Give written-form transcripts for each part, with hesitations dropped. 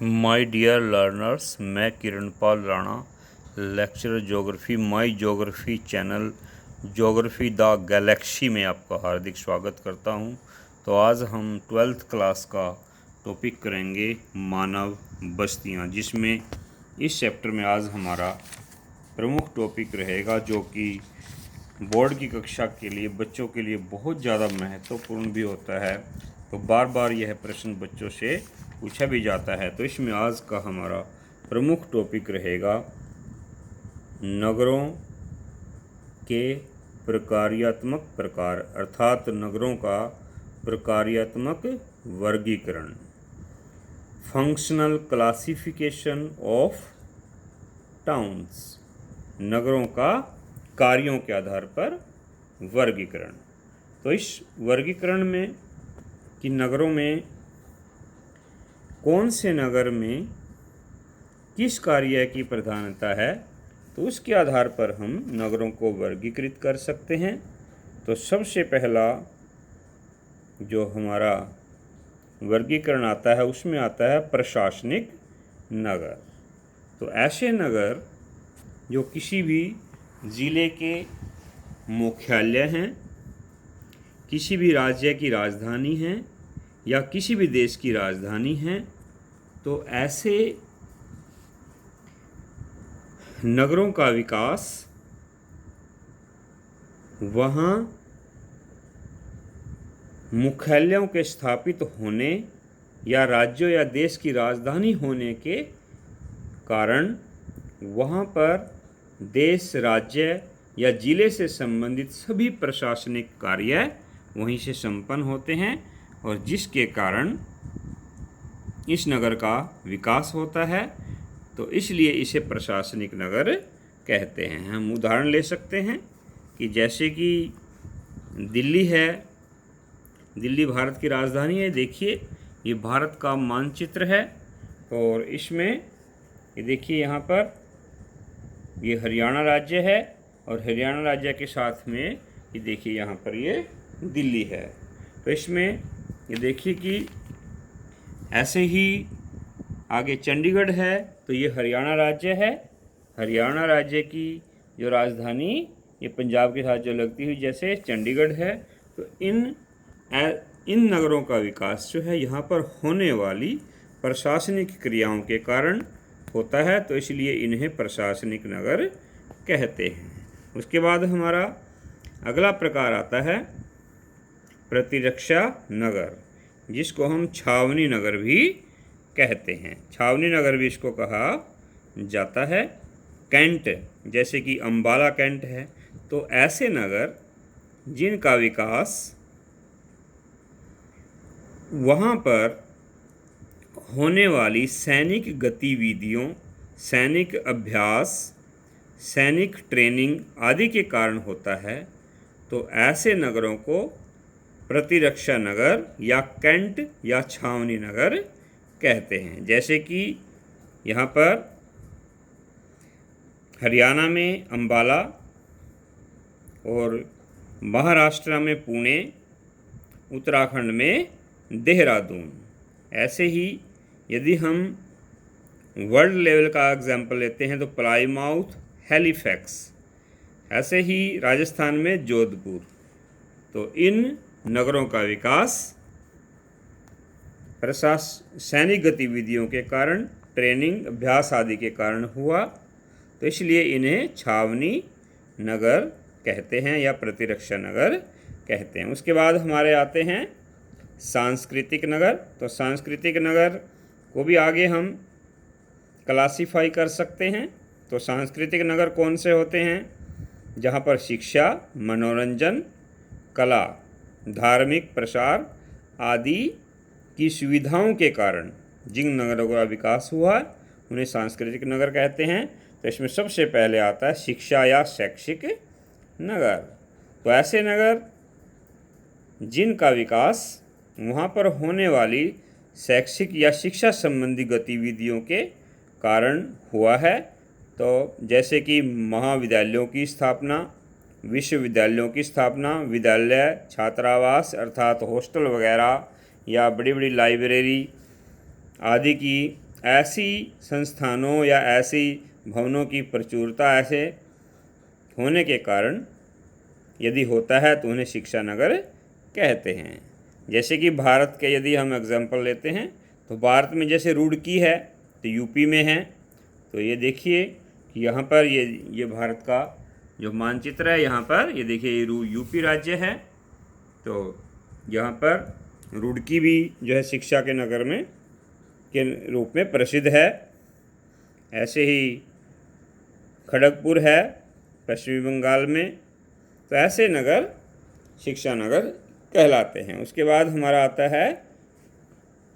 My dear learners, मैं Kiranpal Rana, lecturer geography my geography channel geography the Galaxy में आपका हार्दिक स्वागत करता हूं। तो आज हम 12th क्लास का टॉपिक करेंगे मानव बस्तियां, जिसमें इस चैप्टर में आज हमारा प्रमुख टॉपिक रहेगा जो कि बोर्ड की कक्षा के लिए बच्चों के लिए बहुत ज़्यादा महत्वपूर्ण भी होता है। तो बार बार यह प्रश्न बच्चों से पूछा भी जाता है। तो इसमें आज का हमारा प्रमुख टॉपिक रहेगा नगरों के प्रकार्यात्मक प्रकार, अर्थात नगरों का प्रकार्यात्मक वर्गीकरण, फंक्शनल क्लासिफिकेशन ऑफ टाउन्स, नगरों का कार्यों के आधार पर वर्गीकरण। तो इस वर्गीकरण में कि नगरों में कौन से नगर में किस कार्य की प्रधानता है, तो उसके आधार पर हम नगरों को वर्गीकृत कर सकते हैं। तो सबसे पहला जो हमारा वर्गीकरण आता है उसमें आता है प्रशासनिक नगर। तो ऐसे नगर जो किसी भी ज़िले के मुख्यालय हैं, किसी भी राज्य की राजधानी हैं या किसी भी देश की राजधानी हैं, तो ऐसे नगरों का विकास वहाँ मुख्यालयों के स्थापित होने या राज्यों या देश की राजधानी होने के कारण वहाँ पर देश, राज्य या जिले से संबंधित सभी प्रशासनिक कार्य वहीं से संपन्न होते हैं और जिसके कारण इस नगर का विकास होता है। तो इसलिए इसे प्रशासनिक नगर कहते हैं। हम उदाहरण ले सकते हैं कि जैसे कि दिल्ली है, दिल्ली भारत की राजधानी है। देखिए ये भारत का मानचित्र है और इसमें ये देखिए यहाँ पर ये हरियाणा राज्य है और हरियाणा राज्य के साथ में ये देखिए यहाँ पर ये दिल्ली है। तो इसमें ये देखिए कि ऐसे ही आगे चंडीगढ़ है, तो ये हरियाणा राज्य है। हरियाणा राज्य की जो राजधानी ये पंजाब के साथ जो लगती हुई जैसे चंडीगढ़ है। तो इन नगरों का विकास जो है यहाँ पर होने वाली प्रशासनिक क्रियाओं के कारण होता है, तो इसलिए इन्हें प्रशासनिक नगर कहते हैं। उसके बाद हमारा अगला प्रकार आता है प्रतिरक्षा नगर, जिसको हम छावनी नगर भी कहते हैं। छावनी नगर भी इसको कहा जाता है। कैंट, जैसे कि अंबाला कैंट है, तो ऐसे नगर जिनका विकास वहाँ पर होने वाली सैनिक गतिविधियों, सैनिक अभ्यास, सैनिक ट्रेनिंग आदि के कारण होता है, तो ऐसे नगरों को प्रतिरक्षा नगर या कैंट या छावनी नगर कहते हैं। जैसे कि यहाँ पर हरियाणा में अंबाला और महाराष्ट्र में पुणे, उत्तराखंड में देहरादून। ऐसे ही यदि हम वर्ल्ड लेवल का एग्जाम्पल लेते हैं तो प्लाईमाउथ, हैलीफैक्स, ऐसे ही राजस्थान में जोधपुर। तो इन नगरों का विकास सैनिक गतिविधियों के कारण, ट्रेनिंग, अभ्यास आदि के कारण हुआ, तो इसलिए इन्हें छावनी नगर कहते हैं या प्रतिरक्षा नगर कहते हैं। उसके बाद हमारे आते हैं सांस्कृतिक नगर। तो सांस्कृतिक नगर को भी आगे हम क्लासीफाई कर सकते हैं। तो सांस्कृतिक नगर कौन से होते हैं? जहाँ पर शिक्षा, मनोरंजन, कला, धार्मिक प्रसार आदि की सुविधाओं के कारण जिन नगरों का विकास हुआ उन्हें सांस्कृतिक नगर कहते हैं। तो इसमें सबसे पहले आता है शिक्षा या शैक्षिक नगर। तो ऐसे नगर जिनका विकास वहाँ पर होने वाली शैक्षिक या शिक्षा संबंधी गतिविधियों के कारण हुआ है। तो जैसे कि महाविद्यालयों की स्थापना, विश्वविद्यालयों की स्थापना, विद्यालय, छात्रावास अर्थात हॉस्टल वगैरह या बड़ी बड़ी लाइब्रेरी आदि की ऐसी संस्थानों या ऐसी भवनों की प्रचुरता ऐसे होने के कारण यदि होता है तो उन्हें शिक्षा नगर कहते हैं। जैसे कि भारत के यदि हम एग्जाम्पल लेते हैं तो भारत में जैसे रुड़की है तो यूपी में है। तो ये देखिए कि यहाँ पर ये भारत का जो मानचित्र है, यहाँ पर ये देखिए ये यूपी राज्य है। तो यहाँ पर रुड़की भी जो है शिक्षा के नगर में के रूप में प्रसिद्ध है। ऐसे ही खड़गपुर है पश्चिमी बंगाल में। तो ऐसे नगर शिक्षा नगर कहलाते हैं। उसके बाद हमारा आता है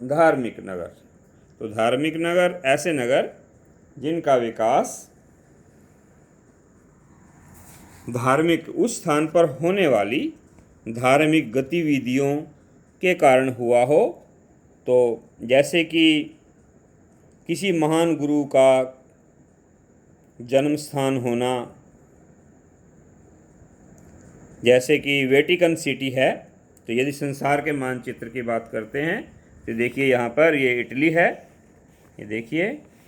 धार्मिक नगर। तो धार्मिक नगर ऐसे नगर जिनका विकास धार्मिक उस स्थान पर होने वाली धार्मिक गतिविधियों के कारण हुआ हो। तो जैसे कि किसी महान गुरु का जन्म स्थान होना, जैसे कि वेटिकन सिटी है। तो यदि संसार के मानचित्र की बात करते हैं तो देखिए यहाँ पर ये इटली है। ये देखिए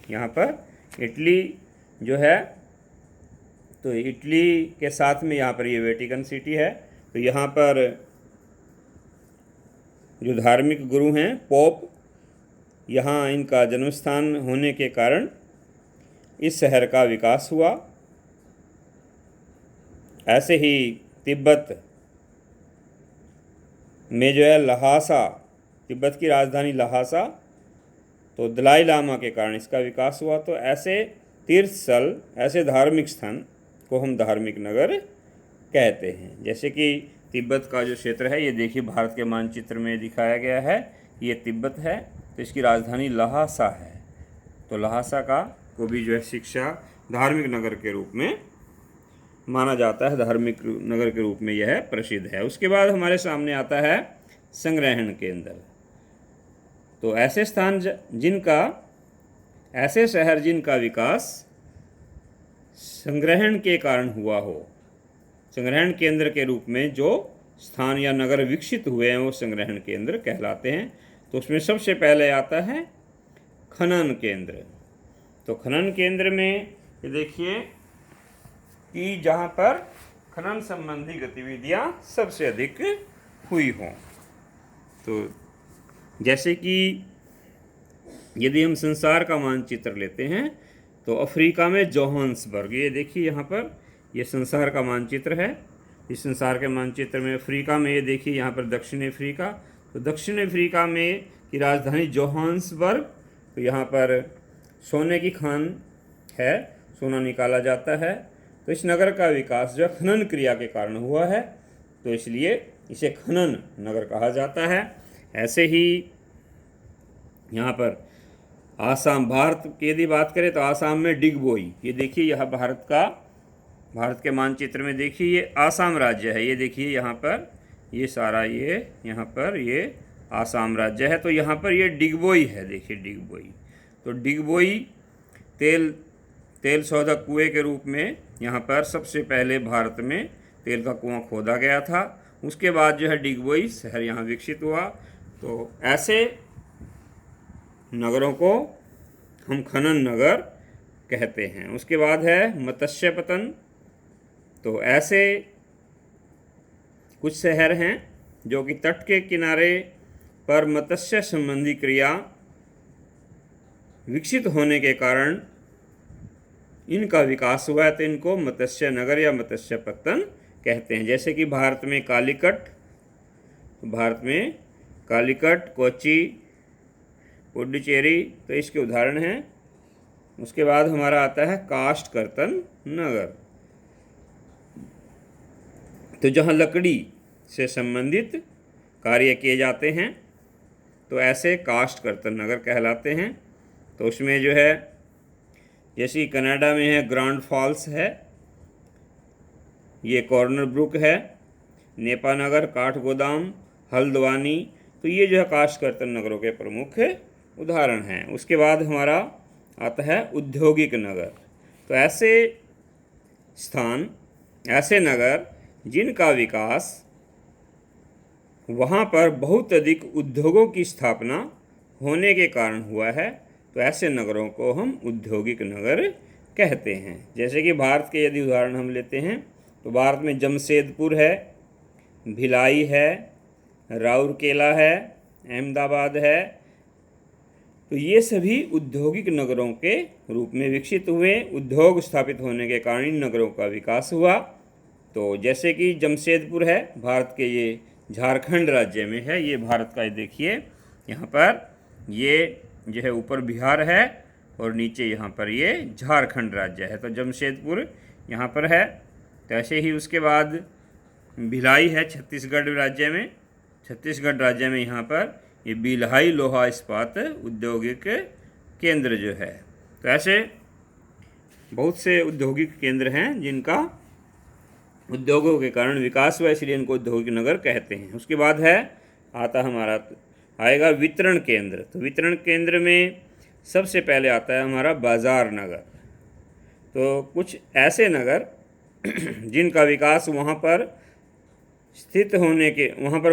यहाँ पर इटली जो है, तो इटली के साथ में यहाँ पर ये वेटिकन सिटी है। तो यहाँ पर जो धार्मिक गुरु हैं पोप, यहाँ इनका जन्म स्थान होने के कारण इस शहर का विकास हुआ। ऐसे ही तिब्बत में जो है लहासा, तिब्बत की राजधानी लहासा, तो दलाई लामा के कारण इसका विकास हुआ। तो ऐसे तीर्थ स्थल, ऐसे धार्मिक स्थान को हम धार्मिक नगर कहते हैं। जैसे कि तिब्बत का जो क्षेत्र है, ये देखिए भारत के मानचित्र में दिखाया गया है, ये तिब्बत है। तो इसकी राजधानी लहासा है। तो लहासा को भी जो है शिक्षा धार्मिक नगर के रूप में माना जाता है, धार्मिक नगर के रूप में यह प्रसिद्ध है। उसके बाद हमारे सामने आता है संग्रहण केंद्र। तो ऐसे स्थान जिनका, ऐसे शहर जिनका विकास संग्रहण के कारण हुआ हो, संग्रहण केंद्र के रूप में जो स्थान या नगर विकसित हुए हैं वो संग्रहण केंद्र कहलाते हैं। तो उसमें सबसे पहले आता है खनन केंद्र। तो खनन केंद्र में ये देखिए कि जहाँ पर खनन संबंधी गतिविधियाँ सबसे अधिक हुई हों। तो जैसे कि यदि हम संसार का मानचित्र लेते हैं तो अफ्रीका में जोहान्सबर्ग, ये देखिए यहाँ पर ये संसार का मानचित्र है। इस संसार के मानचित्र में अफ्रीका में ये देखिए यहाँ पर दक्षिण अफ्रीका, तो दक्षिण अफ्रीका में की राजधानी जोहान्सबर्ग। तो यहाँ पर सोने की खान है, सोना निकाला जाता है। तो इस नगर का विकास जो खनन क्रिया के कारण हुआ है, तो इसलिए इसे खनन नगर कहा जाता है। ऐसे ही यहाँ पर आसाम, भारत की यदि बात करें तो आसाम में डिगबोई, ये देखिए यह भारत के मानचित्र में देखिए ये आसाम राज्य है। ये देखिए यहाँ पर ये सारा ये यहाँ पर ये आसाम राज्य है। तो यहाँ पर ये डिगबोई है, देखिए डिगबोई। तो डिगबोई तेल शोधक कुएं के रूप में यहाँ पर सबसे पहले भारत में तेल का कुआं खोदा गया था। उसके बाद जो है डिगबोई शहर यहाँ विकसित हुआ। तो ऐसे नगरों को हम खनन नगर कहते हैं। उसके बाद है मत्स्य पतन। तो ऐसे कुछ शहर हैं जो कि तट के किनारे पर मत्स्य संबंधी क्रिया विकसित होने के कारण इनका विकास हुआ है, तो इनको मत्स्य नगर या मत्स्य पत्तन कहते हैं। जैसे कि भारत में कालीकट, कोच्चि, पुडुचेरी, तो इसके उदाहरण हैं। उसके बाद हमारा आता है काष्ठकर्तन नगर। तो जहाँ लकड़ी से संबंधित कार्य किए जाते हैं तो ऐसे काष्ठकर्तन नगर कहलाते हैं। तो उसमें जो है जैसे कनाडा में है ग्रांड फॉल्स है, ये कॉर्नर ब्रुक है, नेपानगर, काठगोदाम, हल्द्वानी, तो ये जो है काष्ठकर्तन नगरों के प्रमुख उदाहरण हैं। उसके बाद हमारा आता है औद्योगिक नगर। तो ऐसे स्थान, ऐसे नगर जिनका विकास वहाँ पर बहुत अधिक उद्योगों की स्थापना होने के कारण हुआ है, तो ऐसे नगरों को हम औद्योगिक नगर कहते हैं। जैसे कि भारत के यदि उदाहरण हम लेते हैं तो भारत में जमशेदपुर है, भिलाई है, राउरकेला है, अहमदाबाद है। तो ये सभी औद्योगिक नगरों के रूप में विकसित हुए। उद्योग स्थापित होने के कारण इन नगरों का विकास हुआ। तो जैसे कि जमशेदपुर है, भारत के ये झारखंड राज्य में है। ये भारत का देखिए यहाँ पर ये जो है ऊपर बिहार है और नीचे यहाँ पर ये झारखंड राज्य है। तो जमशेदपुर यहाँ पर है। तो ऐसे ही उसके बाद भिलाई है छत्तीसगढ़ राज्य में। छत्तीसगढ़ राज्य में यहाँ पर ये भिलाई लोहा इस्पात औद्योगिक केंद्र जो है। तो ऐसे बहुत से औद्योगिक केंद्र हैं जिनका उद्योगों के कारण विकास हुआ, इसलिए इनको औद्योगिक नगर कहते हैं। उसके बाद है आता हमारा आएगा वितरण केंद्र। तो वितरण केंद्र में सबसे पहले आता है हमारा बाज़ार नगर। तो कुछ ऐसे नगर जिनका विकास वहाँ पर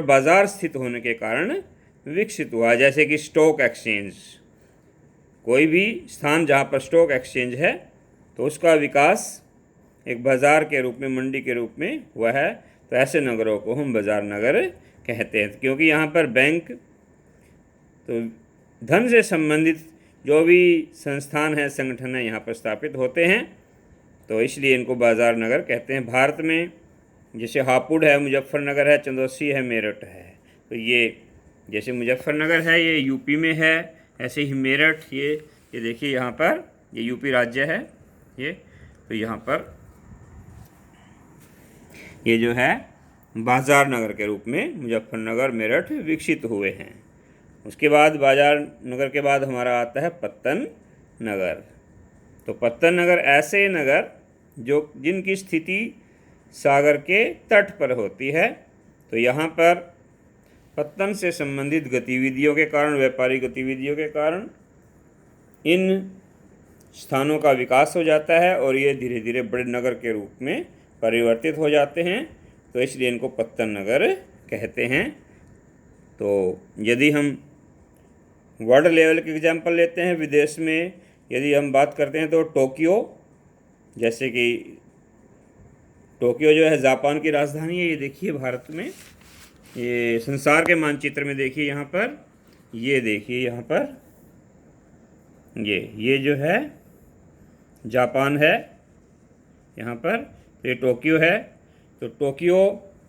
बाज़ार स्थित होने के कारण विकसित हुआ। जैसे कि स्टॉक एक्सचेंज, कोई भी स्थान जहाँ पर स्टॉक एक्सचेंज है तो उसका विकास एक बाज़ार के रूप में, मंडी के रूप में हुआ है। तो ऐसे नगरों को हम बाज़ार नगर कहते हैं, क्योंकि यहाँ पर बैंक, तो धन से संबंधित जो भी संस्थान है, संगठन है, यहाँ पर स्थापित होते हैं। तो इसलिए इनको बाज़ार नगर कहते हैं। भारत में जैसे हापुड़ है, मुजफ्फरनगर है, चंदौसी है, मेरठ है। तो ये जैसे मुजफ्फरनगर है ये यूपी में है, ऐसे ही मेरठ ये देखिए यहाँ पर ये यूपी राज्य है ये। तो यहाँ पर ये जो है बाज़ार नगर के रूप में मुजफ्फरनगर, मेरठ विकसित हुए हैं। उसके बाद बाज़ार नगर के बाद हमारा आता है पत्तन नगर। तो पत्तन नगर ऐसे नगर जिनकी स्थिति सागर के तट पर होती है। तो यहाँ पर पत्तन से संबंधित गतिविधियों के कारण, व्यापारिक गतिविधियों के कारण इन स्थानों का विकास हो जाता है और ये धीरे धीरे बड़े नगर के रूप में परिवर्तित हो जाते हैं। तो इसलिए इनको पत्तन नगर कहते हैं। तो यदि हम वर्ल्ड लेवल के एग्जाम्पल लेते हैं, विदेश में यदि हम बात करते हैं तो टोक्यो, जैसे कि टोक्यो जो है जापान की राजधानी है। ये देखिए भारत में, ये संसार के मानचित्र में देखिए यहाँ पर, ये देखिए यहाँ पर ये जो है जापान है यहाँ पर, तो ये टोक्यो है। तो टोक्यो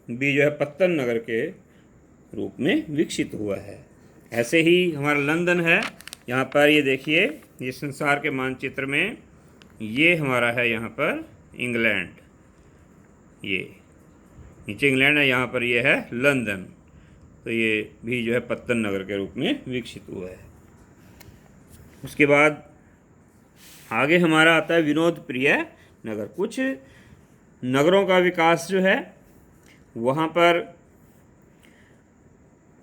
भी जो है पत्तन नगर के रूप में विकसित हुआ है। ऐसे ही हमारा लंदन है यहाँ पर, ये देखिए ये संसार के मानचित्र में ये हमारा है यहाँ पर इंग्लैंड, ये नीचे इंग्लैंड है, यहाँ पर ये है लंदन। तो ये भी जो है पत्तन नगर के रूप में विकसित हुआ है। उसके बाद आगे हमारा आता है विनोद प्रिय नगर। कुछ नगरों का विकास जो है वहाँ पर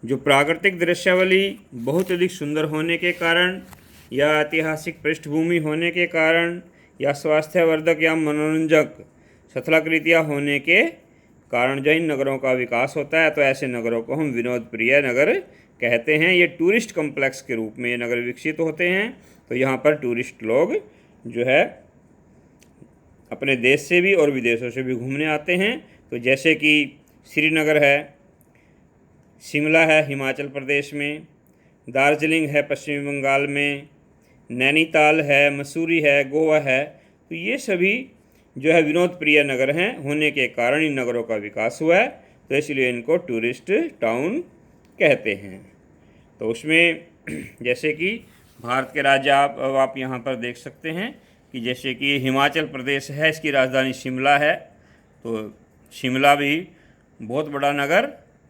जो प्राकृतिक दृश्यावली बहुत अधिक सुंदर होने के कारण, या ऐतिहासिक पृष्ठभूमि होने के कारण, या स्वास्थ्यवर्धक या मनोरंजक स्थलाकृतियाँ होने के कारण जो इन नगरों का विकास होता है, तो ऐसे नगरों को हम विनोद प्रिय नगर कहते हैं। ये टूरिस्ट कम्प्लेक्स के रूप में ये नगर विकसित होते हैं। तो यहाँ पर टूरिस्ट लोग जो है अपने देश से भी और विदेशों से भी घूमने आते हैं। तो जैसे कि श्रीनगर है, शिमला है हिमाचल प्रदेश में, दार्जिलिंग है पश्चिमी बंगाल में, नैनीताल है, मसूरी है, गोवा है। तो ये सभी जो है विनोद प्रिय नगर हैं होने के कारण इन नगरों का विकास हुआ है। तो इसलिए इनको टूरिस्ट टाउन कहते हैं। तो उसमें जैसे कि भारत के राज्य आप यहाँ पर देख सकते हैं कि जैसे कि हिमाचल प्रदेश है, इसकी राजधानी शिमला है। तो शिमला भी बहुत बड़ा नगर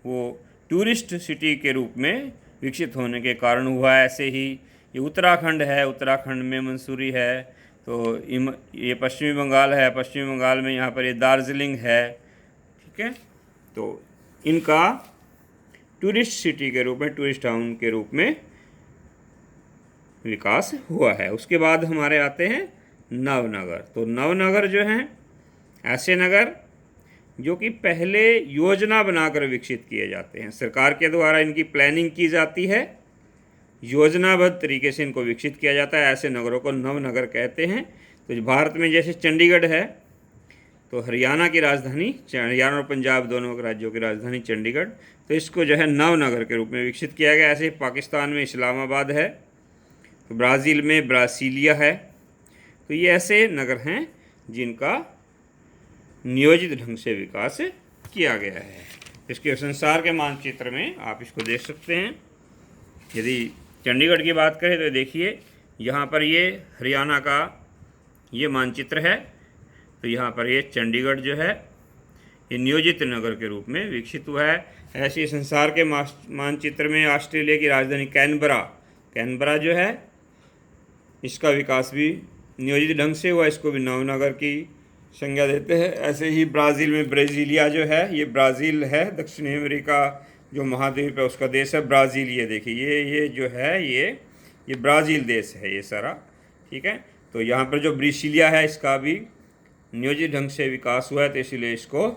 वो टूरिस्ट सिटी के रूप में विकसित होने के कारण हुआ है। ऐसे ही ये उत्तराखंड है, उत्तराखंड में मंसूरी है। तो ये पश्चिमी बंगाल है, पश्चिमी बंगाल में यहाँ पर ये दार्जिलिंग है। ठीक है, तो इनका टूरिस्ट सिटी के रूप में, टूरिस्ट टाउन के रूप में विकास हुआ है। उसके बाद हमारे आते हैं नवनगर। तो नवनगर जो हैं ऐसे नगर जो कि पहले योजना बनाकर विकसित किए जाते हैं, सरकार के द्वारा इनकी प्लानिंग की जाती है, योजनाबद्ध तरीके से इनको विकसित किया जाता है। ऐसे नगरों को नवनगर कहते हैं। तो भारत में जैसे चंडीगढ़ है, तो हरियाणा की राजधानी, हरियाणा और पंजाब दोनों राज्यों की राजधानी चंडीगढ़, तो इसको जो है नवनगर के रूप में विकसित किया गया। ऐसे पाकिस्तान में इस्लामाबाद है, तो ब्राज़ील में ब्रासीलिया है। तो ये ऐसे नगर हैं जिनका नियोजित ढंग से विकास किया गया है। इसके संसार के मानचित्र में आप इसको देख सकते हैं। यदि चंडीगढ़ की बात करें तो देखिए यहाँ पर ये हरियाणा का ये मानचित्र है। तो यहाँ पर ये चंडीगढ़ जो है ये नियोजित नगर के रूप में विकसित हुआ है। ऐसे संसार के मानचित्र में ऑस्ट्रेलिया की राजधानी कैनबरा जो है, इसका विकास भी नियोजित ढंग से हुआ, इसको भी नवनगर की संज्ञा देते हैं। ऐसे ही ब्राज़ील में ब्राज़ीलिया जो है, ये ब्राज़ील है, दक्षिण अमेरिका जो महाद्वीप है उसका देश है ब्राज़ील। ये देखिए ये जो है ये ब्राज़ील देश है ये सारा, ठीक है। तो यहाँ पर जो ब्रासीलिया है इसका भी नियोजित ढंग से विकास हुआ है, तो इसलिए इसको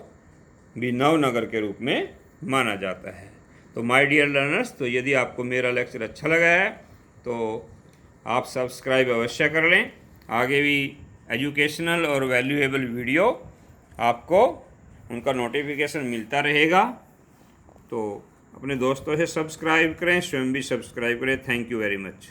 भी नवनगर के रूप में माना जाता है। तो माय डियर लर्नर्स, तो यदि आपको मेरा लेक्चर अच्छा लगा है तो आप सब्सक्राइब अवश्य कर लें। आगे भी एजुकेशनल और वैल्यूएबल वीडियो आपको उनका नोटिफिकेशन मिलता रहेगा। तो अपने दोस्तों से सब्सक्राइब करें, स्वयं भी सब्सक्राइब करें। Thank you very much.